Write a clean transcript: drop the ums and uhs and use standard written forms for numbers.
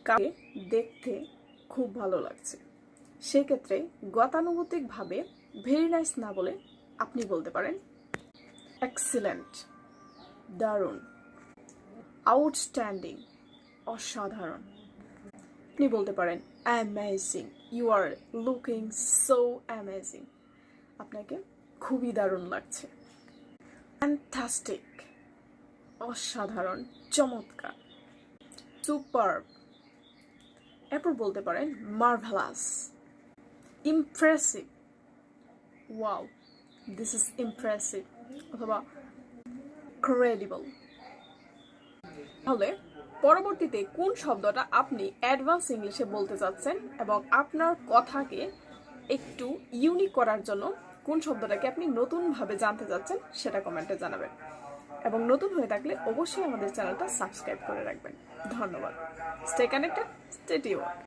কাউকে দেখতে খুব ভালো লাগছে, সেক্ষেত্রে গতানুগতিকভাবে ভেরি নাইস না বলে আপনি বলতে পারেন এক্সিলেন্ট, দারুণ, আউটস্ট্যান্ডিং, অসাধারণ। আপনি বলতে পারেন amazing, you are looking so amazing, আপনাকে খুবই দারুণ লাগছে। ফ্যান্টাস্টিক, অসাধারণ, চমৎকার। সুপারব, এরপর বলতে পারেন marvellous, impressive, wow this is impressive, অথবা ক্রেডিবল। তাহলে পরবর্তীতে কোন শব্দটা আপনি অ্যাডভান্স ইংলিশে বলতে চাচ্ছেন এবং আপনার কথাকে একটু ইউনিক করার জন্য কোন শব্দটাকে আপনি নতুনভাবে জানতে চাচ্ছেন সেটা কমেন্টে জানাবেন, এবং নতুন হয়ে থাকলে অবশ্যই আমাদের চ্যানেলটা সাবস্ক্রাইব করে রাখবেন। ধন্যবাদ। Stay connected, stay tuned.